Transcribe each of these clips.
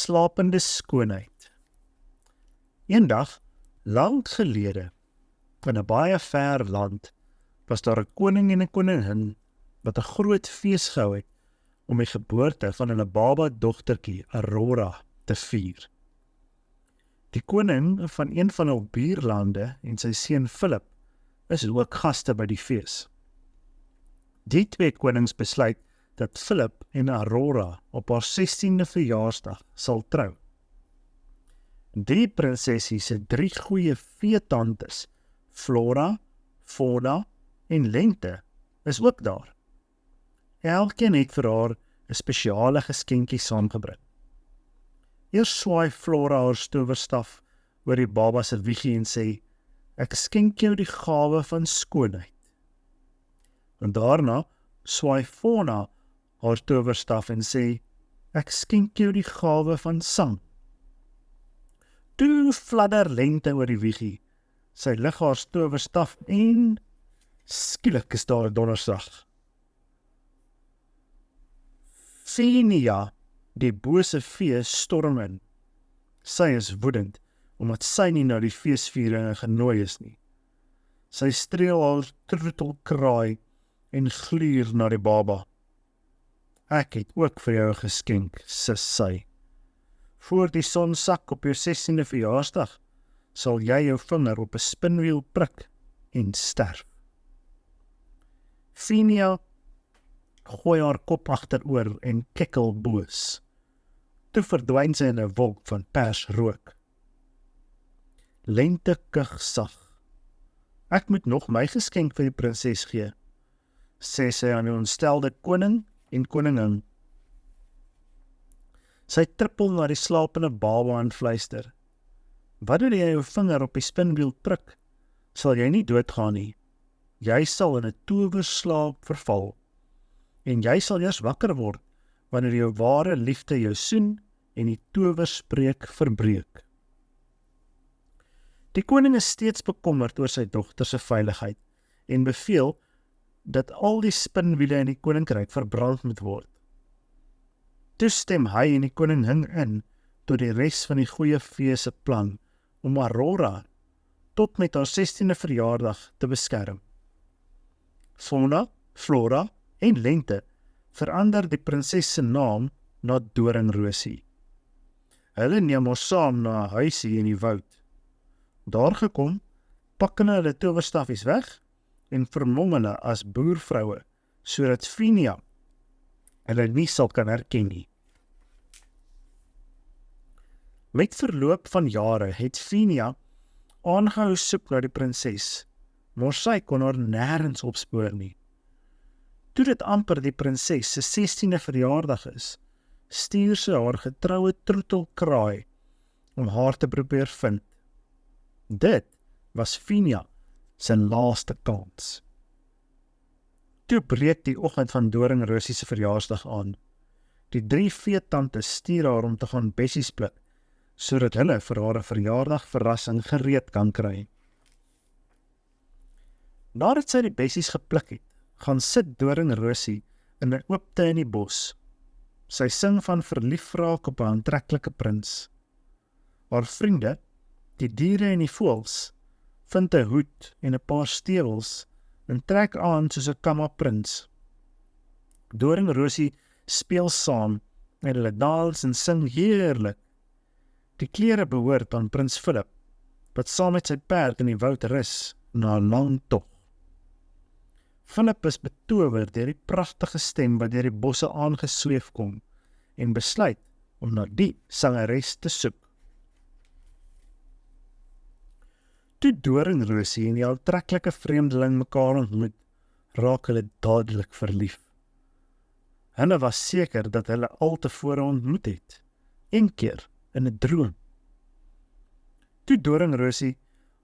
slapende skoonheid. Eendag, lank gelede, in 'n baie ver land, was daar 'n koning en 'n koningin wat 'n groot fees gehou het om die geboorte van hulle baba dogtertjie Aurora te vier. Die koning van een van hul buurlande en sy seun Philip is ook gaste by die fees. Die twee konings besluit dat Philip en Aurora op haar 16de verjaarsdag sal trou. Die prinsessie se 3 goeie veetantes, Flora, Fauna en Lente, is ook daar. Elkeen het vir haar 'n spesiale geskenkie saamgebring. Eers swaai Flora haar towerstaf oor die baba se wiegie en sê, "Ek skenk jou die gawe van skoonheid." En daarna swaai Fauna haar towerstaf en sê, "Ek skenk jou die gawe van sang." Toe fladder Lente oor die wiegie. Sy lig haar towerstaf en skielik is daar 'n donderslag. Phinia, die bose vee, storm in. Sy is woedend, omdat sy nie na die feesvieringe genooi is nie. Sy streel haar troetelkraai en gluur na die baba. "Ek het ook vir jou geskenk," sis sy. "Voor die son sak op jou 16de verjaarsdag, sal jy jou vinger op 'n spinwiel prik en sterf." Phinia gooi haar kop agteroor en kikkel boos. Toe verdwyn sy in 'n wolk van persrook. Lente kug sag. "Ek moet nog my geskenk vir die prinses gee," sê sy aan die ontstelde koning en koningin. Sy trippel na die slapende baba en fluister, "Wanneer jy jou vinger op die spinwiel prik, sal jy nie doodgaan nie. Jy sal in 'n towerslaap verval, en jy sal eers wakker word, wanneer jou ware liefde jou soen en die towerspreuk verbreek." Die koning is steeds bekommerd oor sy dogter se veiligheid en beveel dat al die spinwiele in die koninkryk verbrand moet word. Toe stem hy en die koningin in tot die res van die goeie vee se plan om Aurora tot met haar 16de verjaardag te beskerm. Fauna, Flora en Lente verander die prinses se naam na Doringrosie. Hulle neem haar saam na 'n huisie in die woud. Daar gekom, pak hulle towerstaffies weg en vermom hulle as boervroue, sodat Phinia hulle nie sal kan herken nie. Met verloop van jare het Phinia aangehou soek na die prinses, maar sy kon haar nêrens opspoor nie. Toe dit amper die prinses se 16de verjaardag is, stuur sy haar getroue troetelkraai om haar te probeer vind. Dit was Phinia se laaste kans. Toe breek die oggend van Doringrosie se verjaarsdag aan. Die 3 veetantes stuur haar om te gaan bessies pluk, sodat hulle vir haar 'n verjaardagverrassing gereed kan kry. Nadat sy die bessies gepluk het, gaan sit Doringrosie in 'n oopte in die bos. Sy sing van verlief raak op 'n aantreklike prins. Haar vriende, die diere en die voëls, vind 'n hoed en 'n paar stewels en trek aan soos 'n kammerprins. Doringrosie speel saam en hulle dans en sing heerlik. Die klere behoort aan prins Philip, wat saam met sy perd in die woud rus na 'n lang tog. Philip is betower deur die pragtige stem wat deur die bosse aangesweef kom en besluit om na die sangeres te soek. Toe Doringrosie en die aantreklike vreemdeling mekaar ontmoet, raak hulle dadelik verlief. Hulle was seker dat hulle al tevore ontmoet het, een keer in 'n droom. Toe Doringrosie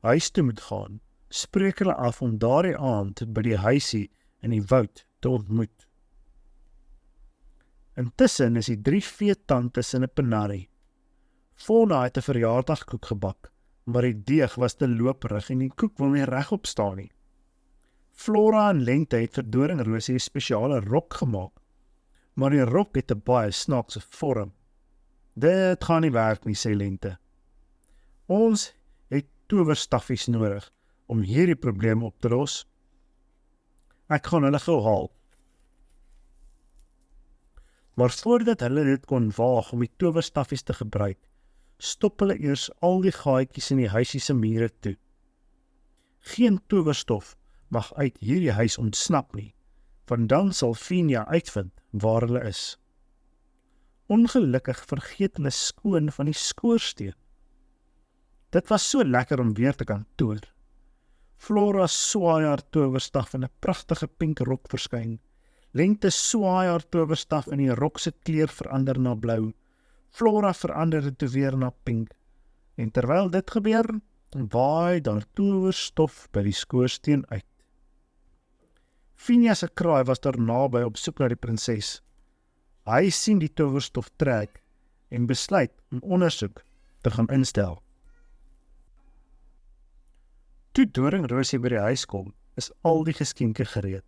huis toe moet gaan, spreek hulle af om daardie aand by die huisie in die woud te ontmoet. Intussen is die 3 veetantes in 'n penarie. Fauna het 'n verjaardagkoek gebak, maar die deeg was te loperig en die koek wil nie regop staan nie. Flora en Lente het vir Doringrosie 'n spesiale rok gemaak, maar die rok het 'n baie snaakse vorm. Dit gaan nie werk nie, sê Lente. Ons het towerstaffies nodig om hierdie probleem op te los. Ek gaan hulle gou haal. Maar voordat hulle dit kon waag om die towerstaffies te gebruik, stop hulle eers al die gaatjies in die huisie se mure toe. Geen towerstof mag uit hierdie huis ontsnap nie, want dan sal Finia uitvind waar hulle is. Ongelukkig vergeet hulle skoon van die skoorsteen. Dit was so lekker om weer te kan toer. Flora swaai haar towerstaf in 'n pragtige pink rok verskyn. Lente swaai haar towerstaf in die rok se kleur verander na blou. Flora verander dit toe weer na pink. En terwyl dit gebeur, waai daar towerstof by die skoorsteen uit. Finia se kraai was daar naby op soek na die prinses. Hy sien die towerstof trek en besluit om ondersoek te gaan instel. Toe Doringrosie by die huis kom, is al die geskenke gereed.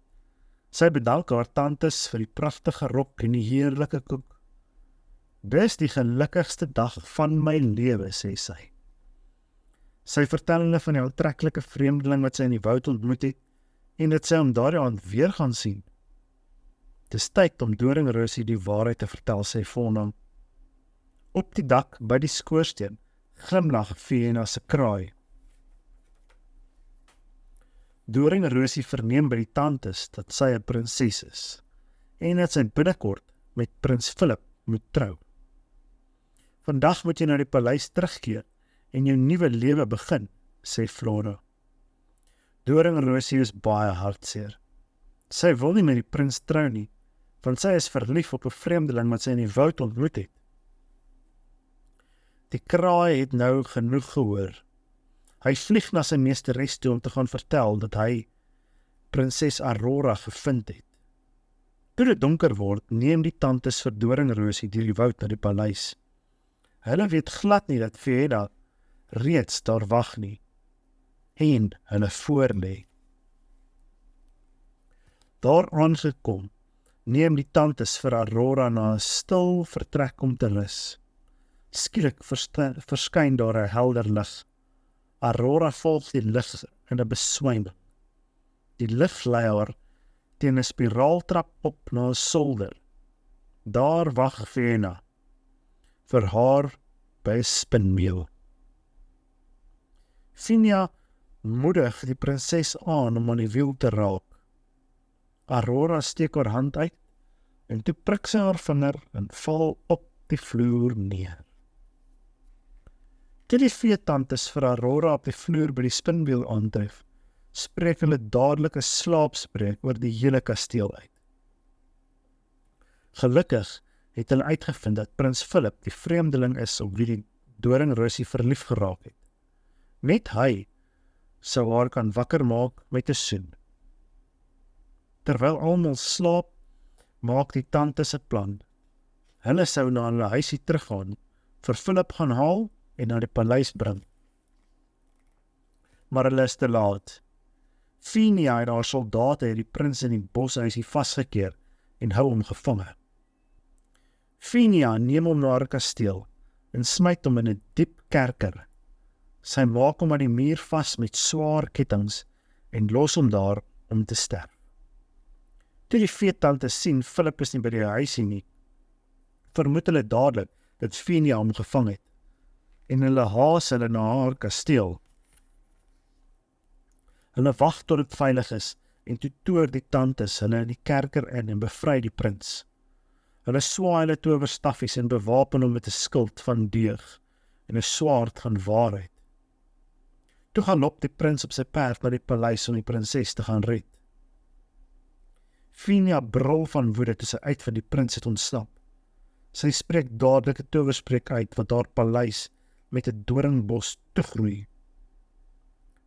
Sy bedank haar tantes vir die pragtige rok en die heerlike koek. Dis die gelukkigste dag van my lewe, sê sy. Sy vertel hulle van die aantreklike vreemdeling wat sy in die woud ontmoet het, en dat sy hom daardie aand weer gaan sien. Dis tyd om Doringrosie die waarheid te vertel, sê Fauna. Op die dak by die skoorsteen glimlag Fiena se kraai. Doringrosie verneem by die tantes dat sy 'n prinses is en dat sy binnekort met prins Philip moet trou. Vandag moet jy na die paleis terugkeer en jou nuwe lewe begin, sê Flora. Doringrosie is baie hartseer. Sy wil nie met die prins trou nie, want sy is verlief op 'n vreemdeling wat sy in die woud ontmoet het. Die kraai het nou genoeg gehoor. Hy vlieg na sy meesteres toe om te gaan vertel dat hy prinses Aurora gevind het. Toe dit donker word, neem die tantes vir Doringrosie deur die woud na die paleis. Hulle weet glad nie dat Fiena reeds daar wag nie en hulle voorlê. Daar aangekom, neem die tantes vir Aurora na 'n stil vertrek om te rus. Skielik verskyn daar 'n helder lig. Aurora volg die lig in 'n beswyming. Die lig lei haar teen 'n spiraaltrap op na 'n solder. Daar wag Fiena vir haar by 'n spinwiel. Fiena moedig die prinses aan om aan die wiel te raak. Aurora steek haar hand uit en toe prik sy haar vinger en val op die vloer neer. Toe die veetantes vir Aurora op die vloer by die spinwiel aantref, spreek hulle dadelik 'n slaapspreuk oor die hele kasteel uit. Gelukkig het hulle uitgevind dat prins Philip die vreemdeling is op wie die Doringrosie verlief geraak het. Net hy sou haar kan wakker maak met 'n soen. Terwyl almal slaap, maak die tantes 'n plan. Hulle sou na hulle huisie teruggaan, vir Philip gaan haal en na die paleis bring. Maar hulle is te laat. Fiena en haar soldate het die prins in die boshuisie vasgekeer en hou hom gevange. Fiena neem hom na haar kasteel en smyt hom in 'n diep kerker. Sy maak hom aan die muur vas met swaar kettinge en los hom daar om te sterf. Toe die veetantes sien Philip is nie by die huisie nie, vermoed hulle dadelik dat Fiena hom gevang het en hulle haas hulle na haar kasteel. Hulle wag tot dit veilig is en toe toer die tantes hulle in die kerker in en bevry die prins. Hulle swaai hulle towerstaffies en bewapen hom met 'n skild van deug en 'n swaard van waarheid. Toe gaan loop die prins op sy perd na die paleis om die prinses te gaan red. Fiena brul van woede toe sy uit van die prins het ontsnap. Sy spreek dadelik 'n towerspreek uit wat haar paleis met 'n doringbos toegroei.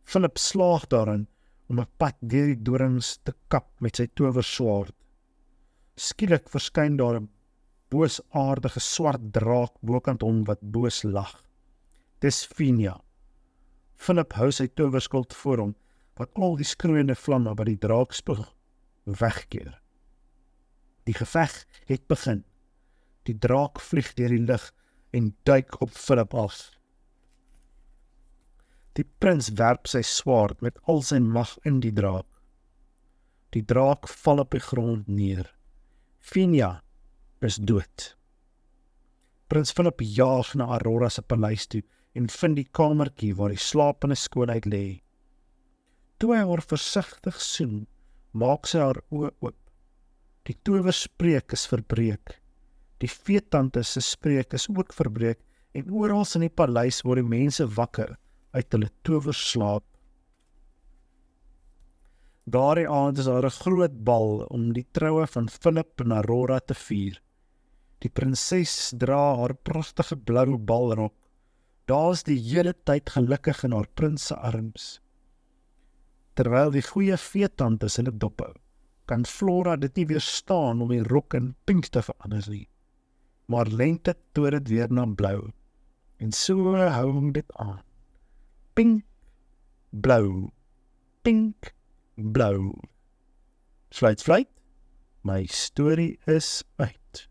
Philip slaag daarin om 'n pad deur die dorings te kap met sy towerswaard. Skielik verskyn daar 'n boosaardige swart draak bokant hom wat boos lag. Dis Fiena. Philip hou sy towerskild voor hom, wat al die skroeiende vlamme by die draak spoeg, wegkeer. Die geveg het begin. Die draak vlieg deur die lug en duik op Philip af. Die prins werp sy swaard met al sy mag in die draak. Die draak val op die grond neer. Fenia is dood. Prins Philip jaag na Aurora se paleis toe en vind die kamertjie waar die slapende skoonheid lê. Toe hy haar versigtig soen, maak sy haar oë oop. Die towerspreuk is verbreek. Die veetante se spreuk is ook verbreek en oral in die paleis word die mense wakker uit hulle towerslaap. Daardie aand is daar 'n groot bal om die troue van Philip en Aurora te vier. Die prinses dra haar pragtige blou balrok. Daar is die hele tyd gelukkig in haar prins se arms. Terwyl die goeie veetantes hulle dophou, kan Flora dit nie weerstaan om die rok in pink te verander nie. Maar lente toon dit weer na blou. En so hou dit aan. Pink, blou, pink, blou. Fluit, fluit, my storie is uit.